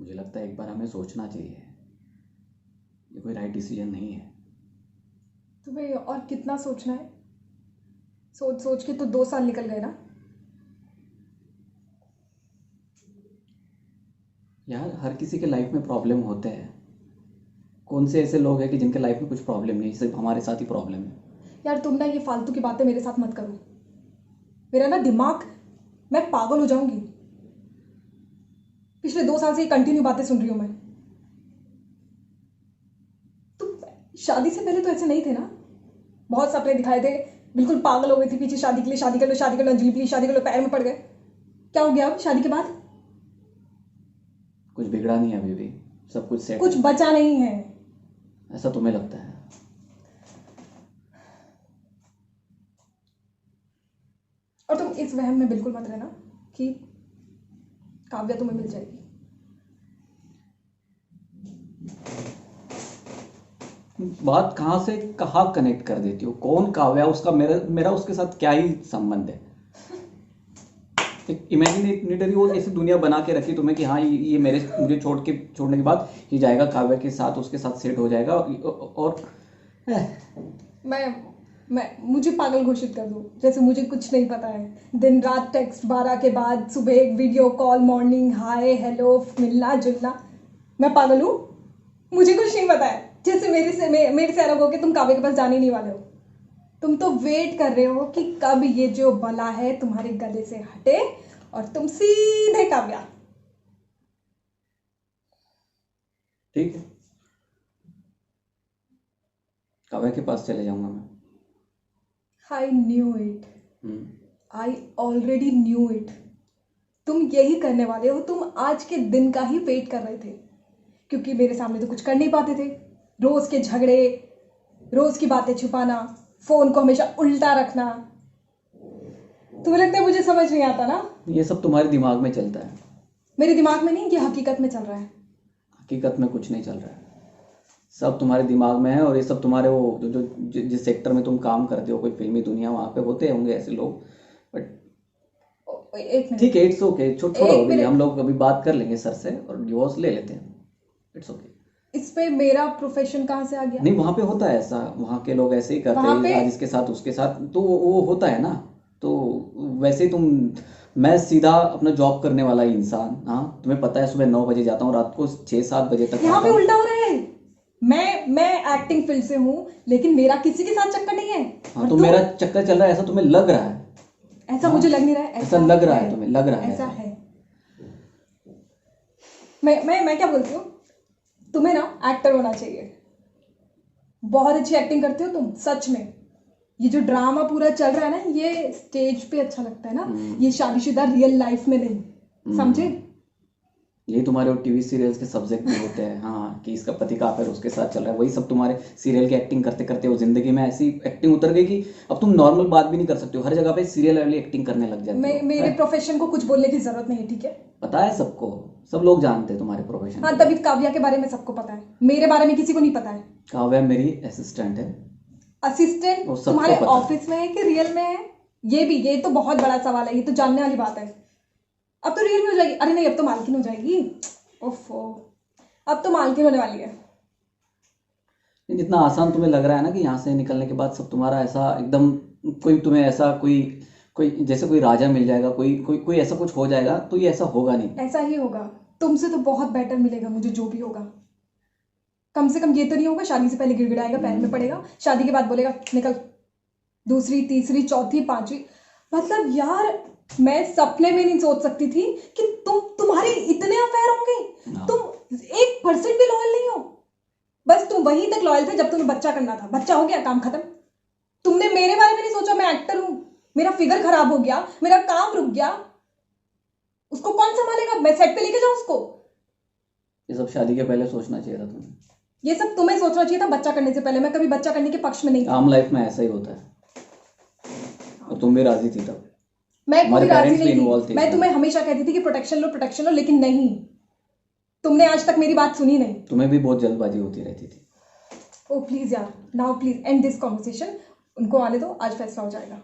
मुझे लगता है एक बार हमें सोचना चाहिए। ये कोई राइट डिसीजन नहीं है। तुम्हें और कितना सोचना है? सोच सोच के तो 2 साल निकल गए ना। यार हर किसी के लाइफ में प्रॉब्लम होते हैं। कौन से ऐसे लोग हैं कि जिनके लाइफ में कुछ प्रॉब्लम नहीं, सिर्फ हमारे साथ ही प्रॉब्लम है। यार तुम ना ये फालतू की बातें मेरे साथ मत करो। मेरा ना दिमाग, मैं पागल हो जाऊंगी। पिछले 2 साल से ये कंटिन्यू बातें सुन रही हूं मैं। तुम शादी से पहले तो ऐसे नहीं थे ना। बहुत सपने दिखाए थे, बिल्कुल पागल हो गई थी पीछे शादी के लिए, शादी कर लो, शादी कर लो, अंजलि प्लीज शादी कर लो, पैर में पड़ गए। क्या हो गया अब शादी के बाद? कुछ बिगड़ा नहीं है अभी भी, सब कुछ सेट कुछ है। बचा नहीं है। ऐसा तुम्हें लगता है? और तुम इस वहम में बिल्कुल मत रहना कि काव्या तुम्हें मिल जाएगी। बात कहाँ से कहाँ कनेक्ट कर देती हो? कौन काव्या? उसका मेरा मेरा उसके साथ क्या ही संबंध है? एक इमेजिनेटरी वो ऐसी दुनिया बना के रखी तुम्हें कि हाँ ये मुझे छोड़ने के बाद ये जाएगा काव्या के साथ, उसके साथ सेट हो जाएगा। और मैं मुझे पागल घोषित कर दो, जैसे मुझे कुछ नहीं पता है। दिन रात टेक्स्ट, 12 के बाद सुबह एक video call, morning hi hello, मिलना जुलना। मैं पागल हूँ? मुझे कुछ नहीं पता है। जैसे मेरे से अलग हो के तुम काव्या के पास जाने ही नहीं वाले हो। तुम तो वेट कर रहे हो कि कब ये जो बला है तुम्हारे गले से हटे और तुम सीधे काव्या। ठीक है, काव्या के पास चले जाऊंगा मैं। I knew it. Hmm, I already knew it. तुम यही करने वाले हो। तुम आज के दिन का ही वेट कर रहे थे, क्योंकि मेरे सामने तो कुछ कर नहीं पाते थे। रोज के झगड़े, रोज की बातें छुपाना, फोन को हमेशा उल्टा रखना। तुम्हें लगता है मुझे समझ नहीं आता ना? ये सब तुम्हारे दिमाग में चलता है। मेरे दिमाग में नहीं, ये हकीकत में चल रहा है। हकीकत में कुछ नहीं चल रहा है, सब तुम्हारे दिमाग में है। और ये सब तुम्हारे वो जिस सेक्टर में तुम काम करते हो, कोई फिल्मी दुनिया, वहाँ पे होते होंगे ऐसे लोग। बट एक मिनट, ठीक है, इट्स ओके। छोड़ो, एक अभी मिनट। हम लोग अभी बात कर लेंगे सर से और डिवोर्स ले लेते हैं। It's okay. इस पे मेरा प्रोफेशन कहाँ से आ गया? नहीं, वहाँ पे होता है ऐसा, वहाँ के लोग ऐसे ही करते वहाँ हैं, पे आज इसके साथ उसके साथ, तो वो होता है ना। तो वैसे ही मैं सीधा अपना जॉब करने वाला ही इंसान, हाँ तुम्हें पता है, सुबह 9 बजे जाता हूँ, रात को 6-7 बजे तक यहाँ आता पे हूँ। उल्टा हो रहा है। मैं एक्टिंग फील्ड से हूँ, लेकिन मेरा किसी के साथ चक्कर नहीं है। हाँ और तो तुम, मेरा चक्कर चल रहा है ऐसा तुम्हें लग रहा है। ऐसा हाँ, मुझे लग नहीं रहा है। ऐसा लग रहा है, तुम्हें लग रहा है ऐसा ऐसा। है। मैं क्या बोलती हूँ, तुम्हें ना एक्टर होना चाहिए। बहुत अच्छी एक्टिंग करते हो तुम, सच में। ये जो ड्रामा पूरा चल रहा है ना, ये स्टेज पे अच्छा लगता है ना, ये शादीशुदा रियल लाइफ में नहीं। समझे? यही तुम्हारे वो टीवी सीरियल्स के सब्जेक्ट भी होते हैं, हाँ, कि इसका पति का अफेयर उसके साथ चल रहा है। वही सब तुम्हारे सीरियल की एक्टिंग करते करते वो जिंदगी में ऐसी एक्टिंग उतर गई कि अब तुम नॉर्मल बात भी नहीं कर सकते हो, हर जगह पे सीरियल वाली एक्टिंग करने लग जाते हो। मेरे प्रोफेशन को कुछ बोलने की जरूरत नहीं है, ठीक है? पता है सबको, सब लोग जानते हैं तुम्हारे प्रोफेशन। हाँ, तभी काव्या के बारे में सबको पता है, मेरे बारे में किसी को नहीं पता है। काव्या मेरी असिस्टेंट है। असिस्टेंट वो सबको तुम्हारे पता है। ऑफिस में है कि रियल में है? ये तो बहुत बड़ा सवाल है, ये तो जानने वाली बात है। अब तो रियल में हो जाएगी। अरे नहीं, अब तो मालकिन हो जाएगी। ओफो, अब तो मालकिन होने वाली है। जितना आसान तुम्हें लग रहा है ना कि यहाँ से निकलने के बाद सब तुम्हारा ऐसा एकदम, कोई तुम्हें ऐसा कोई कोई जैसे कोई राजा मिल जाएगा, कोई ऐसा कुछ हो जाएगा, तो ये ऐसा होगा नहीं। ऐसा ही होगा। तुमसे तो बहुत बेटर मिलेगा मुझे, जो भी होगा। कम से कम ये तो नहीं होगा शादी से पहले गिड़गिड़ाएगा, पैर में पड़ेगा, शादी के बाद बोलेगा निकल, दूसरी तीसरी चौथी पांचवी। मतलब यार, मैं सपने में नहीं सोच सकती थी कि तुम्हारे इतने अफेयर होंगे। तुम 1% भी लॉयल नहीं हो। बस तुम वहीं तक लॉयल थे जब तुम्हें बच्चा करना था। बच्चा हो गया, काम खत्म। तुमने मेरे बारे में नहीं सोचा। मैं एक्टर हूं, मेरा फिगर खराब हो गया, मेरा काम रुक गया, उसको कौन संभालेगा? मैं सेट पे लेके जाऊं उसको? ये सब शादी के पहले सोचना चाहिए था तुम्हें। ये सब तुम्हें सोचना चाहिए था बच्चा करने से पहले। मैं कभी बच्चा करने के पक्ष में नहीं थी। आम लाइफ में ऐसा ही होता है, और तुम भी राजी थी तब। मैं हमारे कोई राजी पेरेंट्स भी नहीं इन्वॉल्व थी। थे मैं इसमें। तुम्हें हमेशा कहती थी कि प्रोटेक्शन लो, लेकिन नहीं, तुमने आज तक मेरी बात सुनी नहीं। तुम्हें भी बहुत जल्दबाजी होती रहती थी। ओ प्लीज यार, now please and this conversation. उनको आने दो, आज फैसला हो जाएगा।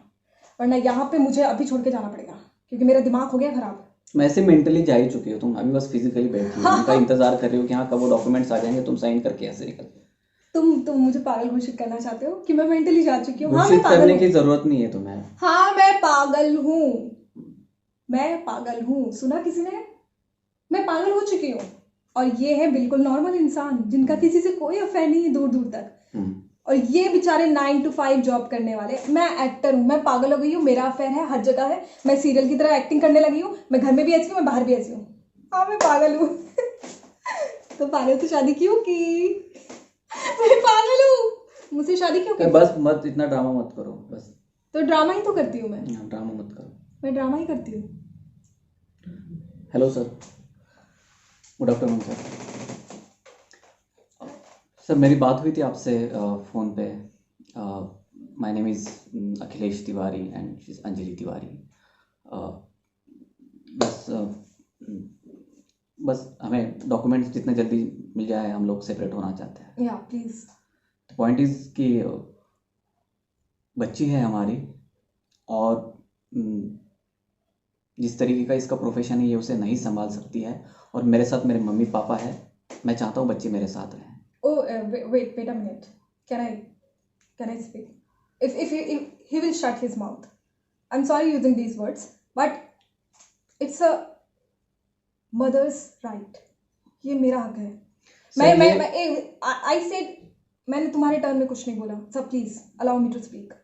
वरना यहाँ पे मुझे अभी छोड़ के जाना पड़ेगा, क्योंकि मेरा दिमाग हो गया खराब। मैं ऐसे मेंटली जा ही चुकी हो तुम, अभी बस फिजिकली बैठी हो, उनका इंतजार कर रही हो कि हाँ कब वो डॉक्यूमेंट्स आ जाएंगे, तुम साइन करके ऐसे निकल। तुम मुझे पागल घोषित करना चाहते हो कि मैं मेंटली जा चुकी हूँ? हाँ मैं घोषित पागल करने हूँ। की जरूरत नहीं है तुम्हें। हाँ मैं पागल हूँ। मैं पागल हूँ, सुना किसी ने? मैं पागल हो चुकी हूँ। और ये है बिल्कुल नॉर्मल इंसान जिनका किसी से कोई अफेयर नहीं है दूर दूर तक। हम्म। और ये बेचारे 9 to 5 जॉब करने वाले। मैं एक्टर हूँ, मैं पागल हो गई हूँ, मेरा अफेयर है हर जगह है, मैं सीरियल की तरह एक्टिंग करने लगी हूँ, मैं घर में भी ऐसी हूँ, मैं बाहर भी ऐसी हूँ। हाँ मैं पागल हूँ। तो पागल से शादी क्यों की? मैं पागल हूँ, मुझसे शादी क्यों की? बस मत इतना ड्रामा मत करो बस। तो ड्रामा ही तो करती हूँ मैं। ड्रामा मत करो। मैं ड्रामा ही करती हूँ। Hello sir, good afternoon sir. Sir मेरी बात हुई थी आपसे फ़ोन पे। My name is Akhilesh Tiwari and she is Anjali Tiwari. बस बस हमें डॉक्यूमेंट्स जितने जल्दी मिल जाए, हम लोग सेपरेट होना चाहते हैं। या प्लीज। द पॉइंट इज़ कि बच्ची है हमारी, और जिस तरीके का इसका प्रोफेशन है ये उसे नहीं संभाल सकती है, और मेरे साथ मेरे मम्मी पापा है। मैं चाहता हूँ बच्ची मेरे साथ रहे। Oh, wait a minute. Can I speak? If he will shut his mouth. I'm sorry using these words, but it's a mother's right. ये मेरा हक है। I said, मैंने तुम्हारे टर्न में कुछ नहीं बोला। So please allow me to speak.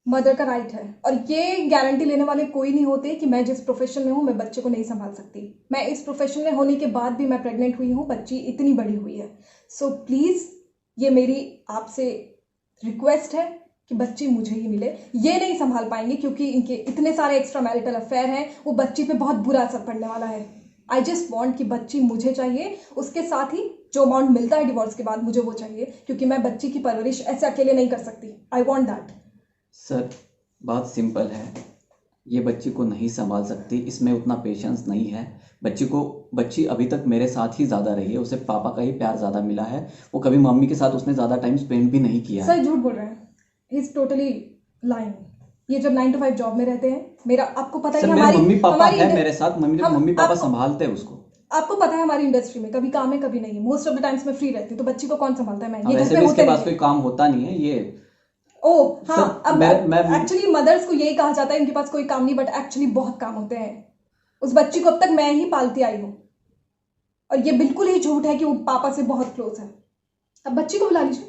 Mother का राइट है, और ये गारंटी लेने वाले कोई नहीं होते कि मैं जिस प्रोफेशन में हूँ मैं बच्चे को नहीं संभाल सकती। मैं इस प्रोफेशन में होने के बाद भी मैं प्रेग्नेंट हुई हूँ, बच्ची इतनी बड़ी हुई है। सो प्लीज़ ये मेरी आपसे रिक्वेस्ट है कि बच्ची मुझे ही मिले। ये नहीं संभाल पाएंगे क्योंकि इनके इतने सारे एक्स्ट्रा मैरिटल अफेयर हैं, वो बच्ची पे बहुत बुरा असर पड़ने वाला है। आई जस्ट वॉन्ट कि बच्ची मुझे चाहिए, उसके साथ ही जो अमाउंट मिलता है डिवोर्स के बाद मुझे वो चाहिए, क्योंकि मैं बच्ची की परवरिश ऐसे अकेले नहीं कर सकती। I want that. सर बात सिंपल है, ये बच्ची को नहीं संभाल सकती, इसमें उतना पेशेंस नहीं है। बच्ची अभी तक मेरे साथ ही ज़्यादा रही है, उसे पापा का ही प्यार ज़्यादा मिला है। वो कभी मम्मी के साथ उसने ज़्यादा टाइम स्पेंड भी नहीं किया है। सर झूठ बोल रहे हैं। He is totally lying. ये जब 9 to 5 जॉब में रहते हैं, मेरा आपको पता है सर कि मेरे मम्मी पापा हमारी है मेरे साथ, मम्मी पापा संभालते हैं उसको। आपको पता है हमारी इंडस्ट्री में कभी काम है कभी नहीं है। मोस्ट ऑफ द टाइम्स मैं फ्री रहती हूँ, तो बच्ची को कौन संभालता है? मैं ये घर वैसे पे भी होते इसके पास रहते कोई हैं। काम होता नहीं है ये। ओ हाँ, सर, अब मैं एक्चुअली मदर्स को यही कहा जाता है इनके पास कोई काम नहीं, बट एक्चुअली बहुत काम होते हैं। उस बच्ची को अब तक मैं ही पालती आई हूँ, और ये बिल्कुल ही झूठ है कि वो पापा से बहुत क्लोज है। अब बच्ची को बुला लीजिए,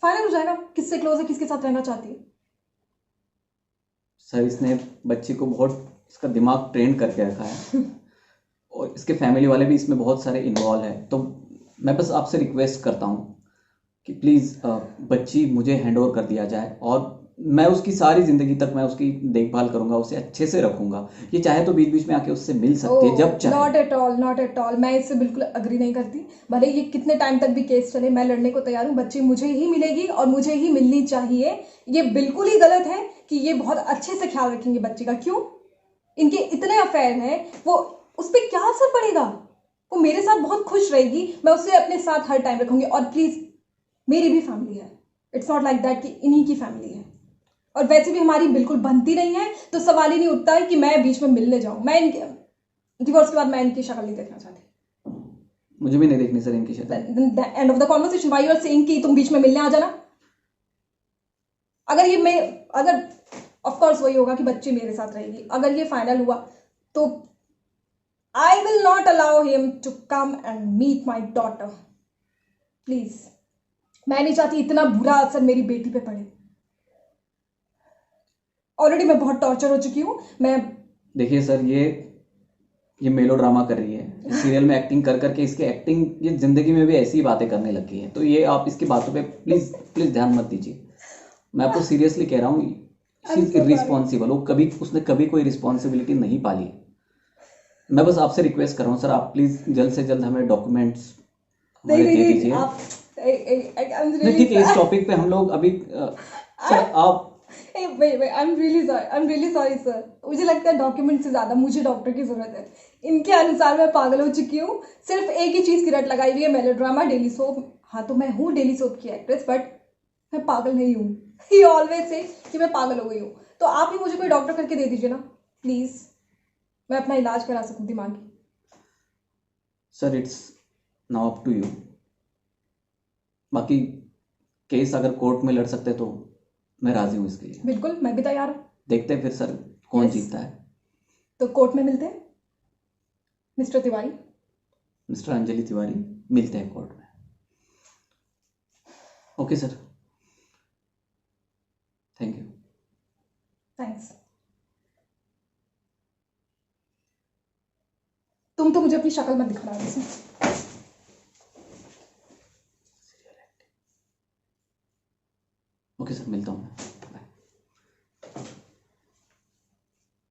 फाइनल हो जाएगा किससे क्लोज है, किसके साथ रहना चाहती है। सर इसने बच्ची को बहुत, इसका दिमाग ट्रेन करके रखा है और इसके फैमिली वाले भी इसमें बहुत सारे इन्वॉल्व है। तो मैं बस आपसे रिक्वेस्ट करता हूँ कि प्लीज़ बच्ची मुझे हैंड ओवर कर दिया जाए, और मैं उसकी सारी ज़िंदगी तक मैं उसकी देखभाल करूंगा, उसे अच्छे से रखूंगा। ये चाहे तो बीच बीच में आके उससे मिल सकती है जब चाहे। नॉट एट ऑल, मैं इससे बिल्कुल अग्री नहीं करती। भले ये कितने टाइम तक भी केस चले, मैं लड़ने को तैयार हूँ। बच्ची मुझे ही मिलेगी और मुझे ही मिलनी चाहिए। ये बिल्कुल ही गलत है कि ये बहुत अच्छे से ख्याल रखेंगे बच्ची का। क्यों? इनके इतने अफेयर हैं, वो उस पर क्या असर पड़ेगा? वो मेरे साथ बहुत खुश रहेगी, मैं उसे अपने साथ हर टाइम रखूंगी। और प्लीज मेरी भी फैमिली है, इट्स नॉट लाइक दैट कि इन्हीं की फैमिली है। और वैसे भी हमारी बिल्कुल बनती नहीं है, तो सवाल ही नहीं उठता है कि मैं बीच में मिलने जाऊं। मैं इनके डिवोर्स के बाद मैं इनकी शक्ल नहीं देखना चाहती। मुझे भी नहीं देखनी सर इनकी शक्ल। End of the conversation why you are saying कि तुम बीच में मिलने आ जाना। अगर ऑफ कोर्स वही होगा कि बच्ची मेरे साथ रहेगी। अगर ये फाइनल हुआ तो I will not allow him to come and meet my daughter. Please, मैं नहीं चाहती इतना बुरा असर मेरी बेटी पे पड़े। ऑलरेडी मैं बहुत टॉर्चर हो चुकी हूँ। देखिए सर, ये मेलो ड्रामा कर रही है, सीरियल में एक्टिंग कर करके इसकी एक्टिंग ये जिंदगी में भी ऐसी ही बातें करने लगी है। तो ये आप इसकी बातों पे प्लीज प्लीज ध्यान मत दीजिए। मैं आपको सीरियसली कह रहा हूँ, शी इज इररिस्पॉन्सिबल। उसने कभी कोई रिस्पॉन्सिबिलिटी नहीं पाली। मैं बस आपसे रिक्वेस्ट कर रहा हूँ सर, आप प्लीज जल्द से जल्द हमें डॉक्यूमेंट्स हमारे दे दीजिए। नहीं ठीक है, इस टॉपिक पे हम लोग अभी सर आप I am really sorry sir. मुझे लगता है डॉक्यूमेंट से ज्यादा मुझे डॉक्टर की जरूरत है। इनके अनुसार मैं पागल हो चुकी हूँ। सिर्फ एक ही चीज की रट लगाई हुई है, मेलोड्रामा, डेली सोप। हाँ तो मैं हूँ डेली सोप की एक्ट्रेस, बट मैं पागल नहीं हूँ। ही ऑलवेज से कि मैं पागल हो गई हूँ। तो आप ही मुझे कोई डॉक्टर करके दे दीजिए ना प्लीज। मैं अपना इलाज करा सकूं दिमाग की। Sir it's now up to you. बाकी केस अगर कोर्ट में लड़ सकते तो मैं राजी हूँ इसके लिए। बिल्कुल, मैं भी तैयार हूँ। देखते हैं फिर सर कौन Yes. जीतता है। तो कोर्ट में मिलते हैं मिस्टर तिवारी। मिस्टर अंजलि तिवारी, मिलते हैं कोर्ट में। Okay sir, thank you. Thanks. तुम तो मुझे अपनी शक्ल मत दिखा रहा वैसे। ओके सर, मिलता हूँ मैं।